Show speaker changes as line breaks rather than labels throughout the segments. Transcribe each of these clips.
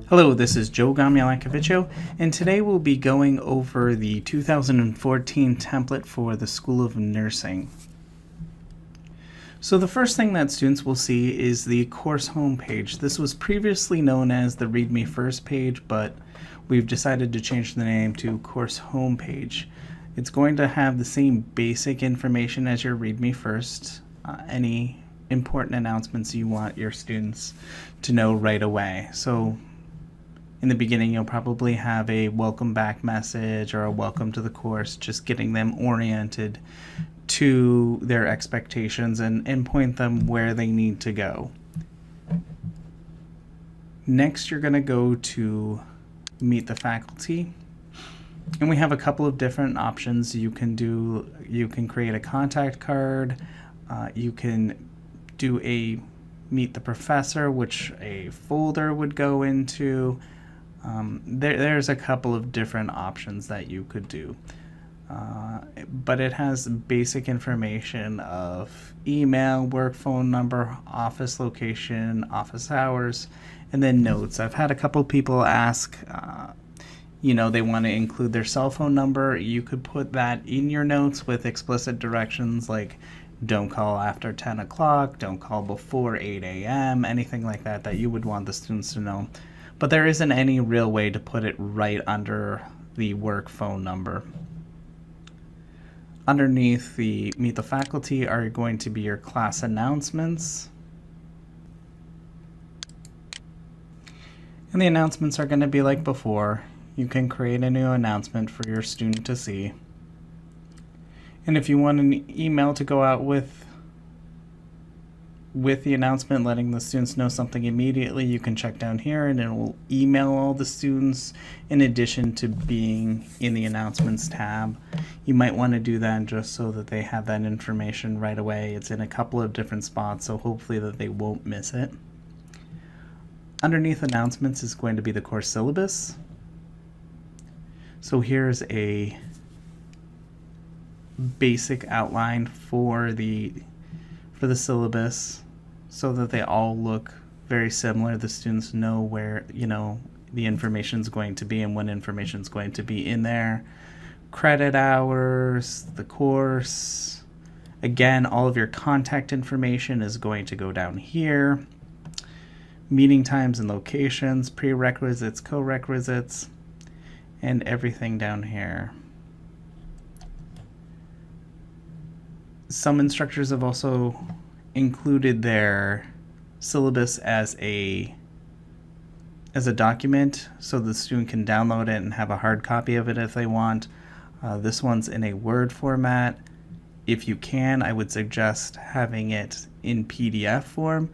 Hello, this is Joe Gomulak-Cavicchio, and today we'll be going over the 2014 template for the School of Nursing. So the first thing that students will see is the course homepage. This was previously known as the Read Me First page, but we've decided to change the name to course homepage. It's going to have the same basic information as your Read Me First, any important announcements you want your students to know right away. So in the beginning, you'll probably have a welcome back message or a welcome to the course, just getting them oriented to their expectations and point them where they need to go. Next, you're going to go to Meet the Faculty. And we have a couple of different options you can do. You can create a contact card. You can do a Meet the Professor, which a folder would go into. There's a couple of different options that you could do. But it has basic information of email, work phone number, office location, office hours, and then notes. I've had a couple people ask, they want to include their cell phone number. You could put that in your notes with explicit directions like don't call after 10 o'clock, don't call before 8 a.m., anything like that that you would want the students to know. But there isn't any real way to put it right under the work phone number. Underneath the Meet the Faculty are going to be your class announcements. And the announcements are going to be like before. You can create a new announcement for your student to see. And if you want an email to go out with the announcement letting the students know something immediately, you can check down here and it will email all the students in addition to being in the announcements tab. You might want to do that just so that they have that information right away. It's in a couple of different spots, so hopefully that they won't miss it. Underneath announcements is going to be the course syllabus. So here's a basic outline for the syllabus, so that they all look very similar. The students know where, the information is going to be and when information is going to be in there. Credit hours, the course. Again, all of your contact information is going to go down here. Meeting times and locations, prerequisites, co-requisites, and everything down here. Some instructors have also included their syllabus as a document so the student can download it and have a hard copy of it if they want. This one's in a Word format. If you can, I would suggest having it in PDF form,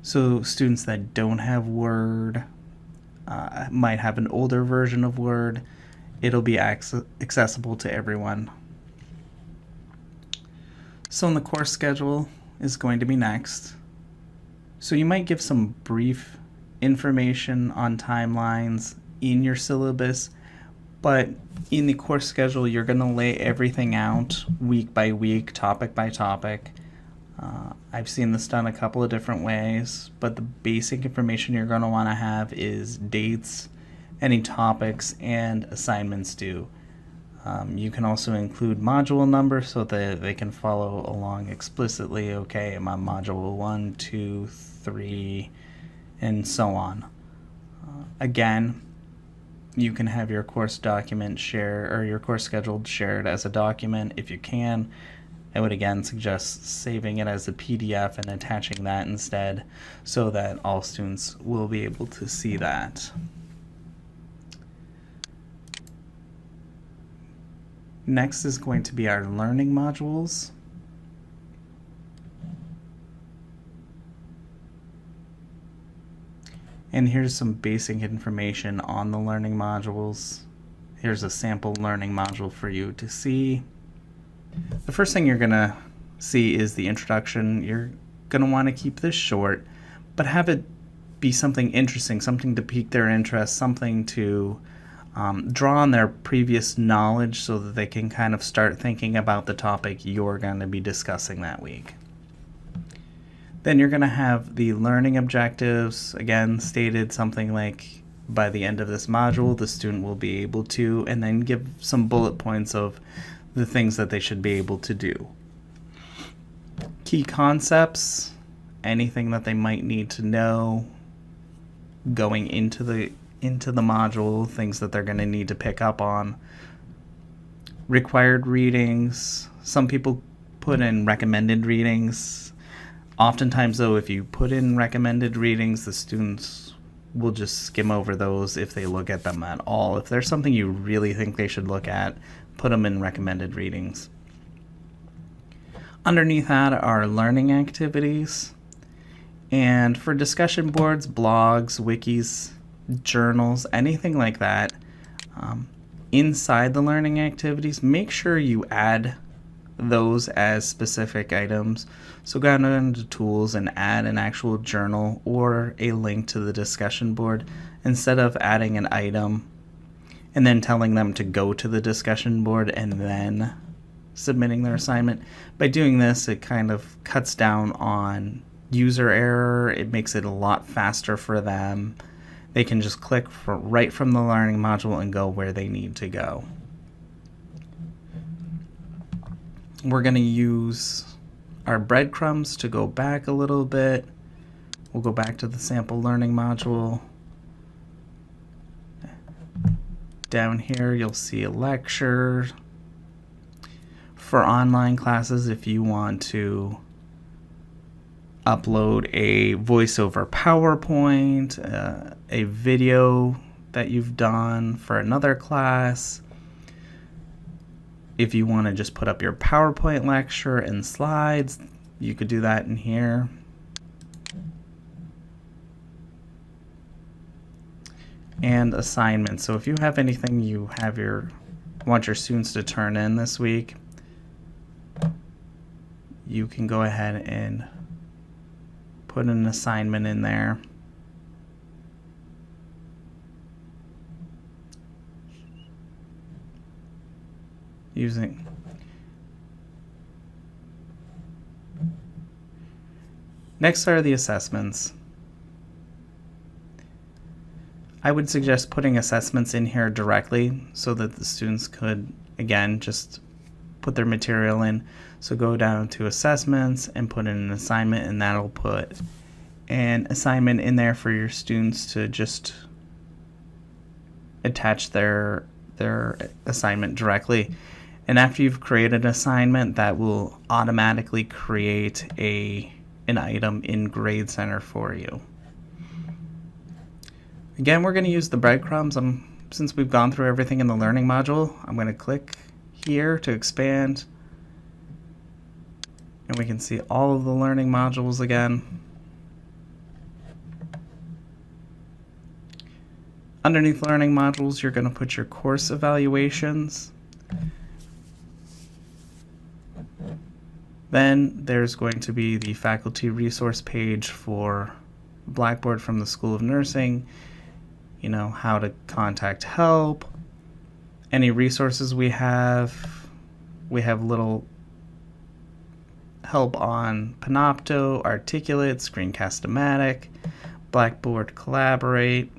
so students that don't have Word might have an older version of Word. It'll be accessible to everyone. So the course schedule is going to be next. So you might give some brief information on timelines in your syllabus, but in the course schedule you're going to lay everything out week by week, topic by topic. I've seen this done a couple of different ways, but the basic information you're going to want to have is dates, any topics, and assignments due. You can also include module numbers so that they can follow along explicitly. Okay, I'm on module 1, 2, 3, and so on. Again, you can have your course document shared or your course schedule shared as a document if you can. I would again suggest saving it as a PDF and attaching that instead so that all students will be able to see that. Next is going to be our learning modules. And here's some basic information on the learning modules. Here's a sample learning module for you to see. The first thing you're going to see is the introduction. You're going to want to keep this short, but have it be something interesting, something to pique their interest, something to draw on their previous knowledge so that they can kind of start thinking about the topic you're going to be discussing that week. Then you're going to have the learning objectives, again stated something like by the end of this module, the student will be able to, and then give some bullet points of the things that they should be able to do. Key concepts, anything that they might need to know going into the module, things that they're going to need to pick up on. Required readings. Some people put in recommended readings. Oftentimes, though, if you put in recommended readings, the students will just skim over those if they look at them at all. If there's something you really think they should look at, put them in recommended readings. Underneath that are learning activities. And for discussion boards, blogs, wikis, journals, anything like that, inside the learning activities, make sure you add those as specific items. So go down into tools and add an actual journal or a link to the discussion board instead of adding an item and then telling them to go to the discussion board and then submitting their assignment. By doing this, it kind of cuts down on user error. It makes it a lot faster for them. They can just click right from the learning module and go where they need to go. We're going to use our breadcrumbs to go back a little bit. We'll go back to the sample learning module. Down here, you'll see a lecture. For online classes, if you want to upload a voiceover PowerPoint, a video that you've done for another class, if you want to just put up your PowerPoint lecture and slides, you could do that in here. And assignments. So if you have anything you have want your students to turn in this week, you can go ahead and put an assignment in there. Next are the assessments. I would suggest putting assessments in here directly so that the students could, again, just put their material in. So go down to assessments and put in an assignment, and that'll put an assignment in there for your students to just attach their assignment directly. And after you've created an assignment, that will automatically create an item in Grade Center for you. Again, we're going to use the breadcrumbs. Since we've gone through everything in the learning module, I'm going to click here to expand. And we can see all of the learning modules again. Underneath learning modules, you're going to put your course evaluations. Then there's going to be the faculty resource page for Blackboard from the School of Nursing, how to contact help, any resources we have. We have little help on Panopto, Articulate, Screencast-O-Matic, Blackboard Collaborate,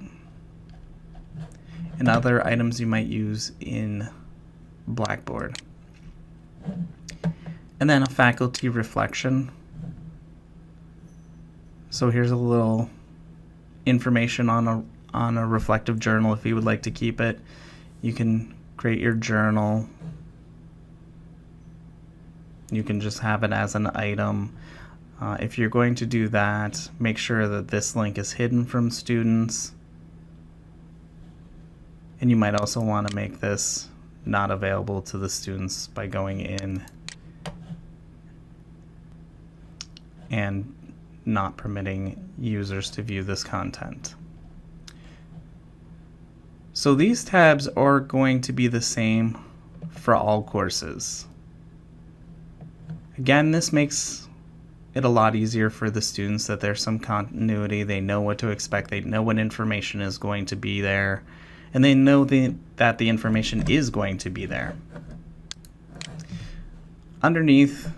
and other items you might use in Blackboard. And then a faculty reflection. So here's a little information on a reflective journal if you would like to keep it. You can create your journal. You can just have it as an item. If you're going to do that, make sure that this link is hidden from students. And you might also want to make this not available to the students by going in and not permitting users to view this content. So these tabs are going to be the same for all courses. Again, this makes it a lot easier for the students that there's some continuity. They know what to expect. They know what information is going to be there. And they know that the information is going to be there. Underneath,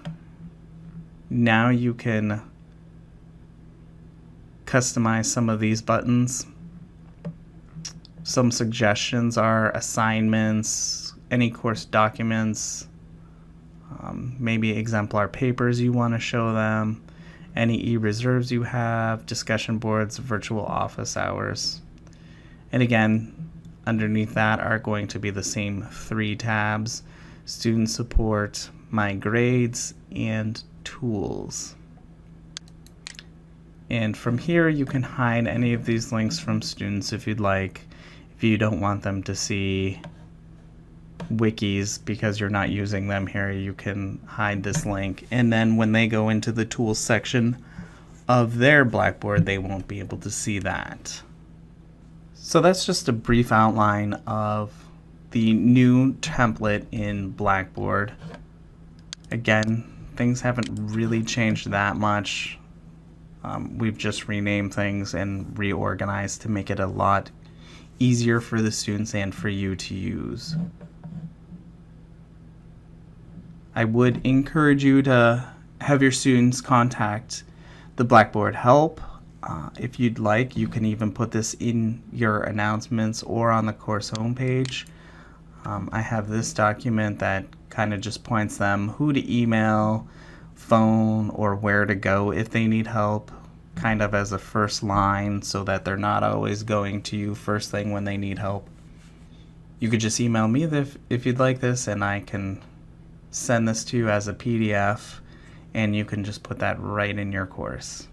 now you can customize some of these buttons. Some suggestions are assignments, any course documents, maybe exemplar papers you want to show them, any e-reserves you have, discussion boards, virtual office hours. And again, underneath that are going to be the same 3 tabs: student support, my grades, and tools. And from here you can hide any of these links from students if you'd like, if you don't want them to see wikis because you're not using them here. You can hide this link, and then when they go into the tools section of their Blackboard, they won't be able to see that. So that's just a brief outline of the new template in Blackboard. Again, things haven't really changed that much. We've just renamed things and reorganized to make it a lot easier for the students and for you to use. I would encourage you to have your students contact the Blackboard help. If you'd like, you can even put this in your announcements or on the course homepage. I have this document that kind of just points them who to email, phone, or where to go if they need help, kind of as a first line so that they're not always going to you first thing when they need help. You could just email me if you'd like this, and I can send this to you as a PDF, and you can just put that right in your course.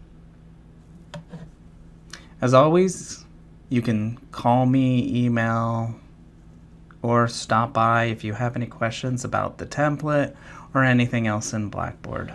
As always, you can call me, email, or stop by if you have any questions about the template or anything else in Blackboard.